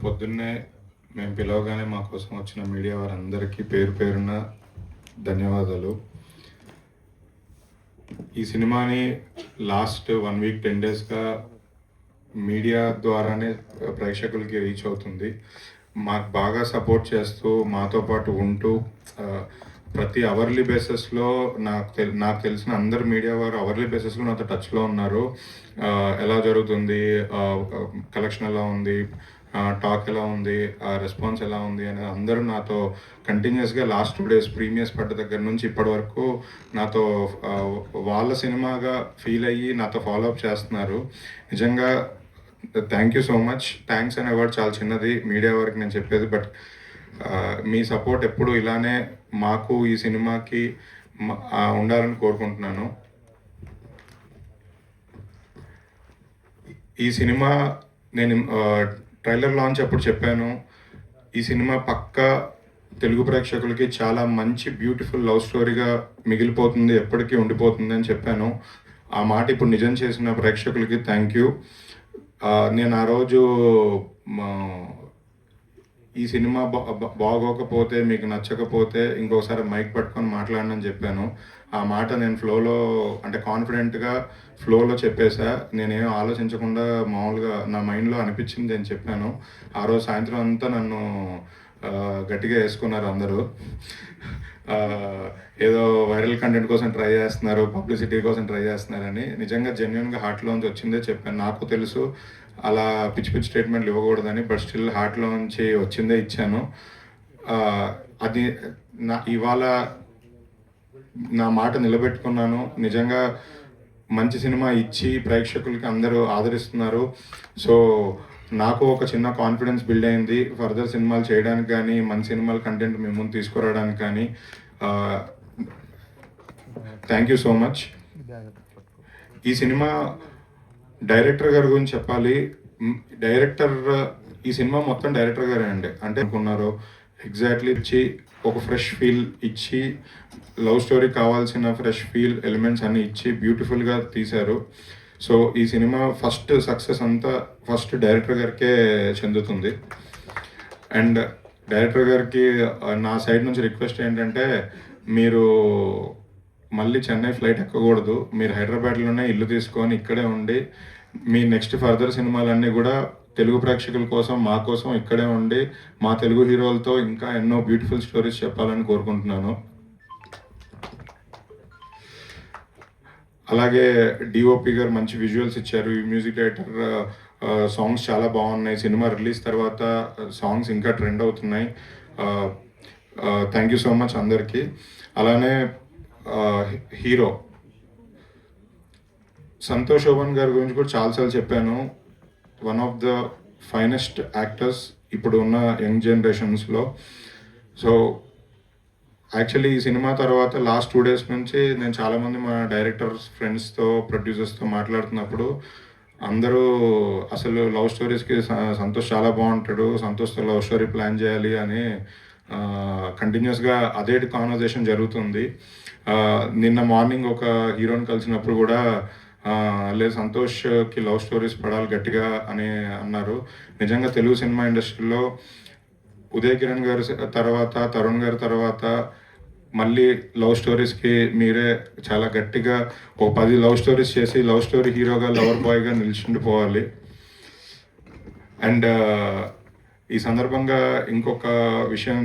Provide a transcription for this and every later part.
పొద్దున్నే మేము పిలవగానే మా కోసం వచ్చిన మీడియా వారందరికీ పేరు పేరున ధన్యవాదాలు. ఈ సినిమాని లాస్ట్ 1 వీక్ 10 డేస్గా మీడియా ద్వారానే ప్రేక్షకులకి రీచ్ అవుతుంది. మాకు బాగా సపోర్ట్ చేస్తూ మాతో పాటు ఉంటూ ప్రతి అవర్లీ బేసిస్లో నాకు తెలిసిన అందరు మీడియా వారు అవర్లీ బేసిస్లో నాతో టచ్లో ఉన్నారు. ఎలా జరుగుతుంది, కలెక్షన్ ఎలా ఉంది, టాక్ ఎలా ఉంది, రెస్పాన్స్ ఎలా ఉంది అనేది అందరూ నాతో కంటిన్యూస్గా లాస్ట్ 2 డేస్ ప్రీమియర్స్ పడ్డ దగ్గర నుంచి ఇప్పటి వరకు నాతో వాళ్ళ సినిమాగా ఫీల్ అయ్యి నాతో ఫాలోఅప్ చేస్తున్నారు. నిజంగా thank you so much. Thanks అనే వర్డ్ చాలా చిన్నది మీడియా వరకు నేను చెప్పేది, బట్ మీ సపోర్ట్ ఎప్పుడు ఇలానే మాకు ఈ సినిమాకి ఉండాలని కోరుకుంటున్నాను. ఈ సినిమా నేను ట్రైలర్ లాంచ్ అప్పుడు చెప్పాను, ఈ సినిమా పక్కా తెలుగు ప్రేక్షకులకి చాలా మంచి బ్యూటిఫుల్ లవ్ స్టోరీగా మిగిలిపోతుంది, ఎప్పటికీ ఉండిపోతుంది అని చెప్పాను. ఆ మాట ఇప్పుడు నిజం చేసిన ప్రేక్షకులకి థ్యాంక్ యూ. నేను ఆ రోజు ఈ సినిమా బాగోకపోతే, మీకు నచ్చకపోతే ఇంకోసారి మైక్ పట్టుకొని మాట్లాడనని చెప్పాను. ఆ మాట నేను ఫ్లోలో, అంటే కాన్ఫిడెంట్గా ఫ్లోలో చెప్పేసా. నేనేం ఆలోచించకుండా మామూలుగా నా మైండ్లో అనిపించింది నేను చెప్పాను. ఆ రోజు సాయంత్రం అంతా నన్ను గట్టిగా వేసుకున్నారు అందరూ. ఏదో వైరల్ కంటెంట్ కోసం ట్రై చేస్తున్నారు, పబ్లిసిటీ కోసం ట్రై చేస్తున్నారని. నిజంగా జెన్యున్గా హార్ట్లోంచి వచ్చిందే చెప్పాను. నాకు తెలుసు అలా పిచ్చి పిచ్చి స్టేట్మెంట్లు ఇవ్వకూడదని, బట్ స్టిల్ హార్ట్లోంచి వచ్చిందే ఇచ్చాను. అది ఇవాళ నా మాట నిలబెట్టుకున్నాను. నిజంగా మంచి సినిమా ఇచ్చి ప్రేక్షకులకి అందరూ ఆదరిస్తున్నారు. సో నాకు ఒక చిన్న కాన్ఫిడెన్స్ బిల్డ్ అయింది ఫర్దర్ సినిమాలు చేయడానికి కానీ, మంచి సినిమాల కంటెంట్ మీ ముందు తీసుకురావడానికి కానీ. Thank you so much. ఈ సినిమా డైరెక్టర్ గారి గురించి చెప్పాలి. డైరెక్టర్, ఈ సినిమా మొత్తం డైరెక్టర్ గారే అండి. అంటే అనుకున్నారు ఎగ్జాక్ట్లీ ఇచ్చి ఒక ఫ్రెష్ ఫీల్ ఇచ్చి, లవ్ స్టోరీ కావాల్సిన ఫ్రెష్ ఫీల్ ఎలిమెంట్స్ అన్నీ ఇచ్చి బ్యూటిఫుల్గా తీశారు. సో ఈ సినిమా ఫస్ట్ సక్సెస్ అంతా ఫస్ట్ డైరెక్టర్ గారికే చెందుతుంది. అండ్ డైరెక్టర్ గారికి నా సైడ్ నుంచి రిక్వెస్ట్ ఏంటంటే, మీరు మళ్ళీ చెన్నై ఫ్లైట్ ఎక్కకూడదు. మీరు హైదరాబాద్లోనే ఇల్లు తీసుకొని ఇక్కడే ఉండి మీ నెక్స్ట్ ఫర్దర్ సినిమాలన్నీ కూడా తెలుగు ప్రేక్షకుల కోసం, మా కోసం ఇక్కడే ఉండి మా తెలుగు హీరోలతో ఇంకా ఎన్నో బ్యూటిఫుల్ స్టోరీస్ చెప్పాలని కోరుకుంటున్నాను. అలాగే డిఓపి గారు మంచి విజువల్స్ ఇచ్చారు. ఈ మ్యూజిక్ డైరెక్టర్ సాంగ్స్ చాలా బాగున్నాయి. సినిమా రిలీజ్ తర్వాత సాంగ్స్ ఇంకా ట్రెండ్ అవుతున్నాయి. థ్యాంక్ యూ సో మచ్ అందరికీ. అలానే హీరో సంతోష్ శోభన్ గారి గురించి కూడా చాలాసార్లు చెప్పాను. One of the finest actors ఇప్పుడు ఉన్న యంగ్ జనరేషన్స్లో. సో యాక్చువల్లీ ఈ సినిమా తర్వాత లాస్ట్ 2 డేస్ నుంచి నేను చాలామంది మా డైరెక్టర్స్ ఫ్రెండ్స్తో, ప్రొడ్యూసర్స్తో మాట్లాడుతున్నప్పుడు అందరూ అసలు లవ్ స్టోరీస్కి సంతోష్ చాలా బాగుంటాడు, సంతోష్తో లవ్ స్టోరీ ప్లాన్ చేయాలి అని కంటిన్యూస్గా అదే కాన్వర్జేషన్ జరుగుతుంది. నిన్న మార్నింగ్ ఒక హీరోని కలిసినప్పుడు కూడా లేదు సంతోష్కి లవ్ స్టోరీస్ పడాలి గట్టిగా అని అన్నారు. నిజంగా తెలుగు సినిమా ఇండస్ట్రీలో ఉదయ్ కిరణ్ గారి తర్వాత, తరుణ్ గారి తర్వాత మళ్ళీ లవ్ స్టోరీస్కి మీరే చాలా గట్టిగా ఒక 10 లవ్ స్టోరీస్ చేసి లవ్ స్టోరీ హీరోగా, లవర్ బాయ్గా నిలిచిండిపోవాలి. అండ్ ఈ సందర్భంగా ఇంకొక విషయం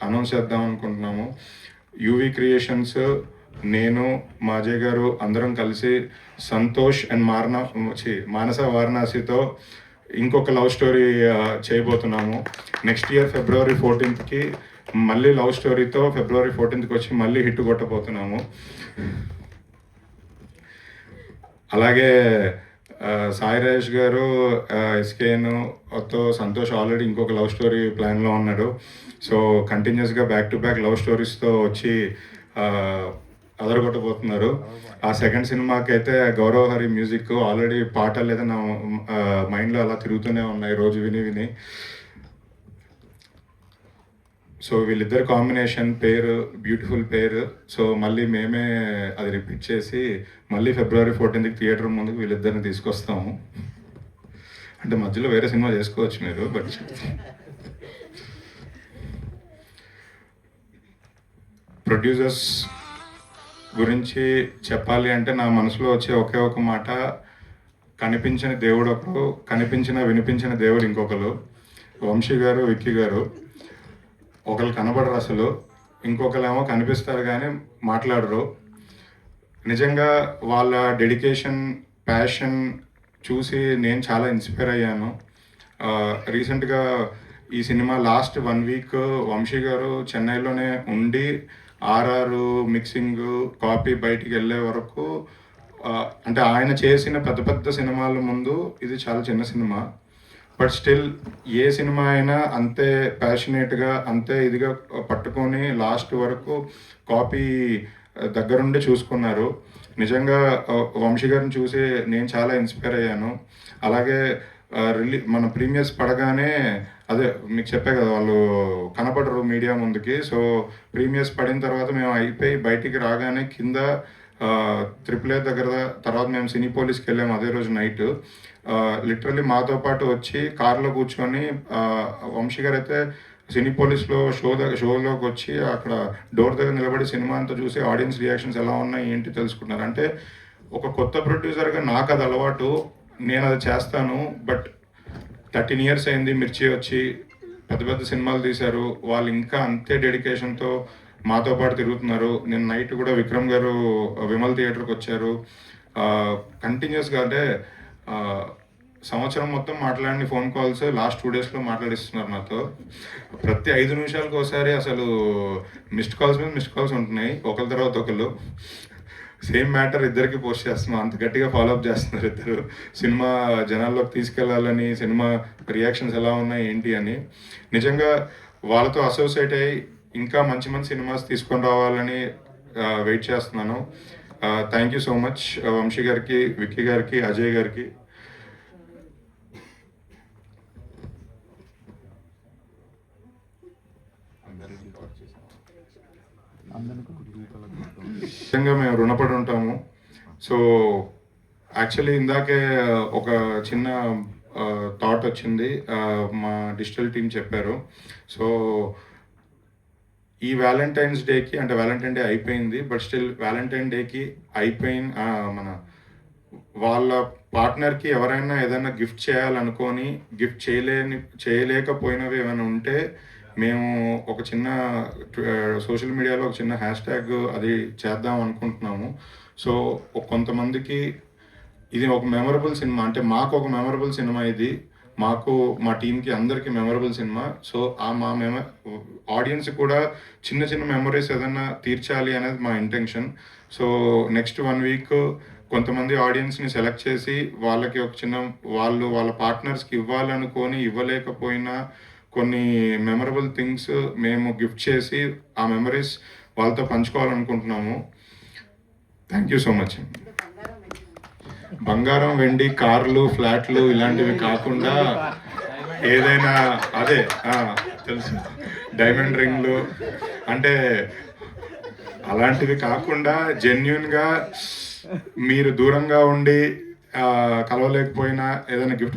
అనౌన్స్ చేద్దాం అనుకుంటున్నాము. యూవి క్రియేషన్స్, నేను, మా అజయ్ గారు అందరం కలిసి సంతోష్ అండ్ మానస వారణాసితో ఇంకొక లవ్ స్టోరీ చేయబోతున్నాము. నెక్స్ట్ ఇయర్ February 14th మళ్ళీ లవ్ స్టోరీతో February 14th వచ్చి మళ్ళీ హిట్ కొట్టబోతున్నాము. అలాగే సాయి రాజేష్ గారు ఎస్కేన్తో సంతోష్ ఆల్రెడీ ఇంకొక లవ్ స్టోరీ ప్లాన్లో ఉన్నాడు. సో కంటిన్యూస్గా బ్యాక్ టు బ్యాక్ లవ్ స్టోరీస్తో వచ్చి అదరగొట్టబోతున్నారు. ఆ సెకండ్ సినిమాకి అయితే గౌరవ్ హరి మ్యూజిక్ ఆల్రెడీ పాటలు ఏదైనా మైండ్లో అలా తిరుగుతూనే ఉన్నాయి రోజు విని విని. సో వీళ్ళిద్దరు కాంబినేషన్ పేరు బ్యూటిఫుల్ పేరు. సో మళ్ళీ మేమే అది రిపీట్ చేసి మళ్ళీ February 14th థియేటర్ ముందుకు వీళ్ళిద్దరిని తీసుకొస్తాము. అంటే మధ్యలో వేరే సినిమా చేసుకోవచ్చు మీరు, బట్ ప్రొడ్యూసర్స్ గురించి చెప్పాలి అంటే నా మనసులో వచ్చే ఒకే ఒక మాట, కనిపించిన దేవుడు ఒకరు, వినిపించిన దేవుడు ఇంకొకరు. వంశీ గారు, విక్కీ గారు ఒకరు కనబడరు అసలు, ఇంకొకరేమో కనిపిస్తారు కానీ మాట్లాడరు. నిజంగా వాళ్ళ డెడికేషన్, ప్యాషన్ చూసి నేను చాలా ఇన్స్పైర్ అయ్యాను. రీసెంట్గా ఈ సినిమా లాస్ట్ 1 వీక్ వంశీ గారు చెన్నైలోనే ఉండి ఆర్ఆర్ మిక్సింగ్ కాపీ బయటికి వెళ్ళే వరకు, అంటే ఆయన చేసిన పెద్ద పెద్ద సినిమాల ముందు ఇది చాలా చిన్న cinema. But still A cinema అయినా అంతే ప్యాషనేట్గా, అంతే ఇదిగా పట్టుకొని లాస్ట్ వరకు కాపీ దగ్గరుండి చూసుకున్నారు. నిజంగా వంశీ గారిని చూసి నేను చాలా ఇన్స్పైర్ అయ్యాను. అలాగే మన ప్రీమియర్స్ పడగానే, అదే మీకు చెప్పే కదా, వాళ్ళు కనపడరు మీడియా ముందుకి. సో ప్రీమియర్స్ పడిన తర్వాత మేము అయిపోయి బయటికి రాగానే కింద AAA దగ్గర, తర్వాత మేము సినీ పోలీస్కి వెళ్ళాము అదే రోజు నైట్. లిటరల్లీ మాతో పాటు వచ్చి కార్లో కూర్చొని, వంశీ గారు అయితే సినీ పోలీస్లో షోలోకి వచ్చి అక్కడ డోర్ దగ్గర నిలబడి సినిమా అంతా చూసి ఆడియన్స్ రియాక్షన్స్ ఎలా ఉన్నాయి ఏంటి తెలుసుకున్నారు. అంటే ఒక కొత్త ప్రొడ్యూసర్గా నాకు అది అలవాటు, నేను అది చేస్తాను. బట్ 13 years అయింది మిర్చి వచ్చి, పెద్ద పెద్ద సినిమాలు తీశారు. వాళ్ళు ఇంకా అంతే డెడికేషన్తో మాతో పాటు తిరుగుతున్నారు. నేను నైట్ కూడా విక్రమ్ గారు విమల్ థియేటర్కి వచ్చారు. కంటిన్యూస్గా, అంటే సంవత్సరం మొత్తం మాట్లాడిన ఫోన్ కాల్స్ లాస్ట్ 2 daysలో మాట్లాడిస్తున్నారు నాతో. ప్రతి 5 నిమిషాలకు ఒకసారి అసలు మిస్డ్ కాల్స్ మీద మిస్డ్ కాల్స్ ఉంటున్నాయి, ఒకరి తర్వాత ఒకళ్ళు. సేమ్ మ్యాటర్ ఇద్దరికి పోస్ట్ చేస్తున్నాం, అంత గట్టిగా ఫాలోఅప్ చేస్తున్నారు ఇద్దరు. సినిమా జనాల్లోకి తీసుకెళ్లాలని, సినిమా రియాక్షన్స్ ఎలా ఉన్నాయి ఏంటి అని. నిజంగా వాళ్ళతో అసోసియేట్ అయ్యి ఇంకా మంచి మంచి సినిమాస్ తీసుకొని రావాలని వెయిట్ చేస్తున్నాను. Thank you so much Vamshi గారికి, విక్కీ గారికి, అజయ్ గారికి. నిజంగా మేము రుణపడి ఉంటాము. సో యాక్చువల్లీ ఇందాకే ఒక చిన్న థాట్ వచ్చింది, మా డిజిటల్ టీం చెప్పారు. సో ఈ వ్యాలంటైన్స్ డేకి, అంటే వ్యాలంటైన్ డే అయిపోయింది, బట్ స్టిల్ వ్యాలంటైన్ డేకి మన వాళ్ళ పార్ట్నర్కి ఎవరైనా ఏదైనా గిఫ్ట్ చేయాలనుకొని గిఫ్ట్ చేయలేకపోయినవి ఏమైనా ఉంటే మేము ఒక చిన్న సోషల్ మీడియాలో ఒక చిన్న హ్యాష్ట్యాగ్ అది చేద్దాం అనుకుంటున్నాము. సో కొంతమందికి ఇది ఒక మెమరబుల్ సినిమా, అంటే మాకు ఒక మెమరబుల్ సినిమా ఇది, మాకు మా టీంకి అందరికీ మెమరబుల్ సినిమా. సో మా ఆడియన్స్ కూడా చిన్న చిన్న మెమరీస్ ఏదైనా తీర్చాలి అనేది మా ఇంటెన్షన్. సో నెక్స్ట్ 1 week కొంతమంది ఆడియన్స్ని సెలెక్ట్ చేసి వాళ్ళకి ఒక చిన్న, వాళ్ళ పార్ట్నర్స్కి ఇవ్వాలనుకొని ఇవ్వలేకపోయినా కొన్ని మెమరబుల్ థింగ్స్ మేము గిఫ్ట్ చేసి ఆ మెమరీస్ వాళ్ళతో పంచుకోవాలనుకుంటున్నాము. Thank you so much. బంగారం, వెండి, కార్లు, ఫ్లాట్లు ఇలాంటివి కాకుండా ఏదైనా, అదే తెలుసు, డైమండ్ రింగ్లు, అంటే అలాంటివి కాకుండా జెన్యున్గా మీరు దూరంగా ఉండి కలవలేకపోయినా, ఏదైనా గిఫ్ట్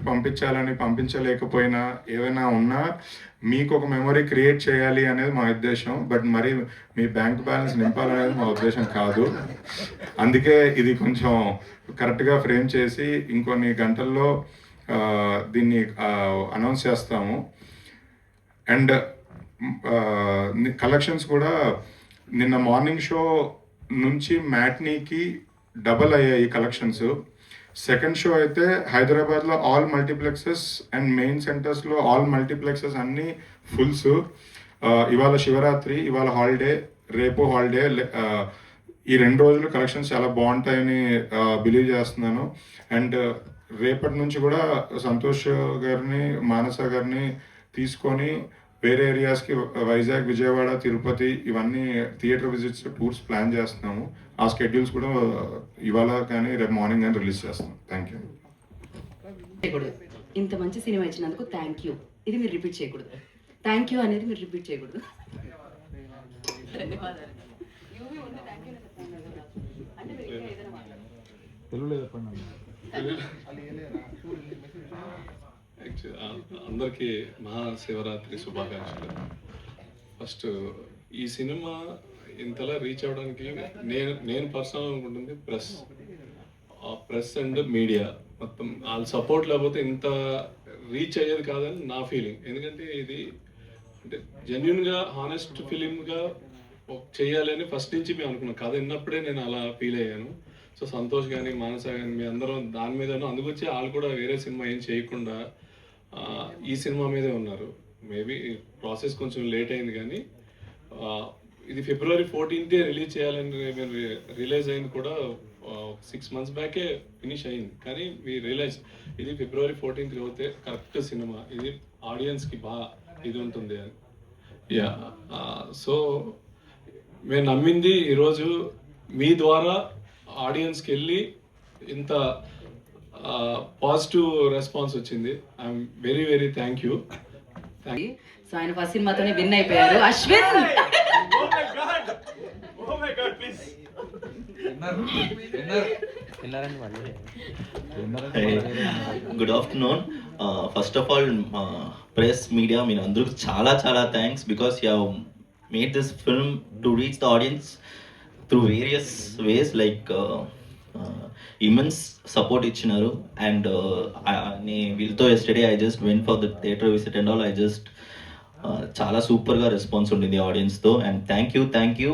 పంపించలేకపోయినా, ఏదైనా ఉన్నా మీకు ఒక మెమరీ క్రియేట్ చేయాలి అనేది మా ఉద్దేశం. బట్ మరి మీ బ్యాంక్ బ్యాలెన్స్ నింపాలనేది మా ఉద్దేశం కాదు. అందుకే ఇది కొంచెం కరెక్ట్గా ఫ్రేమ్ చేసి ఇంకొన్ని గంటల్లో దీన్ని అనౌన్స్ చేస్తాము. అండ్ కలెక్షన్స్ కూడా నిన్న మార్నింగ్ షో నుంచి మ్యాట్నీకి డబల్ అయ్యాయి కలెక్షన్స్. సెకండ్ షో అయితే హైదరాబాద్లో ఆల్ మల్టీప్లెక్సెస్ అండ్ మెయిన్ సెంటర్స్లో ఆల్ మల్టీప్లెక్సెస్ అన్నీ ఫుల్స్. ఇవాళ శివరాత్రి, ఇవాళ హాలిడే, రేపు హాలిడే. ఈ 2 రోజులు కలెక్షన్స్ చాలా బాగుంటాయని బిలీవ్ చేస్తున్నాను. అండ్ రేపటి నుంచి కూడా సంతోష్ గారిని, మానస గారిని తీసుకొని వేరే ఏరియాస్కి, వైజాగ్, విజయవాడ, తిరుపతి, ఇవన్నీ థియేటర్ విజిట్స్, టూర్స్ ప్లాన్ చేస్తున్నాము. ఆ స్కెడ్యూల్స్ కూడా ఇవాళ కానీ రేపు మార్నింగ్ కానీ రిలీజ్ చేస్తాం. Thank you. ఇంత మంచి సినిమా ఇచ్చినందుకు థ్యాంక్ యూ, ఇది మీరు రిపీట్ చేయకూడదు. థ్యాంక్ యూ అనేది మీరు రిపీట్ చేయకూడదు. ధన్యవాదాలు. అందరికీ మహాశివరాత్రి శుభాకాంక్షలు. ఫస్ట్ ఈ సినిమా ఇంతలా రీచ్ అవ్వడానికి నేను పర్సనల్ అనుకుంటుంది ప్రెస్ అండ్ మీడియా మొత్తం వాళ్ళ సపోర్ట్ లేకపోతే ఇంత రీచ్ అయ్యేది కాదని నా ఫీలింగ్. ఎందుకంటే ఇది అంటే జెన్యున్గా హానెస్ట్ ఫిలింగా చేయాలని ఫస్ట్ నుంచి మేము అనుకున్నాం. కథ విన్నప్పుడే నేను అలా ఫీల్ అయ్యాను. సో సంతోష్ కానీ మానస కానీ మీ అందరం దాని మీదనూ అందుకొచ్చి వాళ్ళు కూడా వేరే సినిమా ఏం చేయకుండా ఈ సినిమా మీదే ఉన్నారు. మేబీ ప్రాసెస్ కొంచెం లేట్ అయింది కానీ ఇది February 14th రిలీజ్ చేయాలని మేము రిలీజ్ అయింది కూడా 6 months బ్యాకే ఫినిష్ అయింది. కానీ మీ రియలైజ్ ఇది February 14th అవుతే కరెక్ట్ సినిమా, ఇది ఆడియన్స్కి బాగా ఇది ఉంటుంది అని. యా సో మేము నమ్మింది ఈరోజు మీ ద్వారా ఆడియన్స్కి వెళ్ళి ఇంత పాజిటివ్ రెస్పాన్స్ వచ్చింది. I'm very very thank you. So ఆయన ఫస్ట్ సినిమాతోనే విన్ అయిపోయారు. Ashwin good afternoon. First of all press media మీరు అందరూ చాలా చాలా thanks because you have made this film to reach the audience through various ways like immense support ఇచ్చినారు. And వీళ్ళతో yesterday I just went for the theatre visit and all. I just చాలా సూపర్గా response ఉండింది ఆడియన్స్తో. And thank you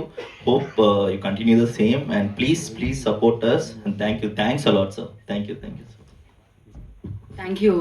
hope you continue the same and please support us. And thanks a lot sir. Thank you thank you.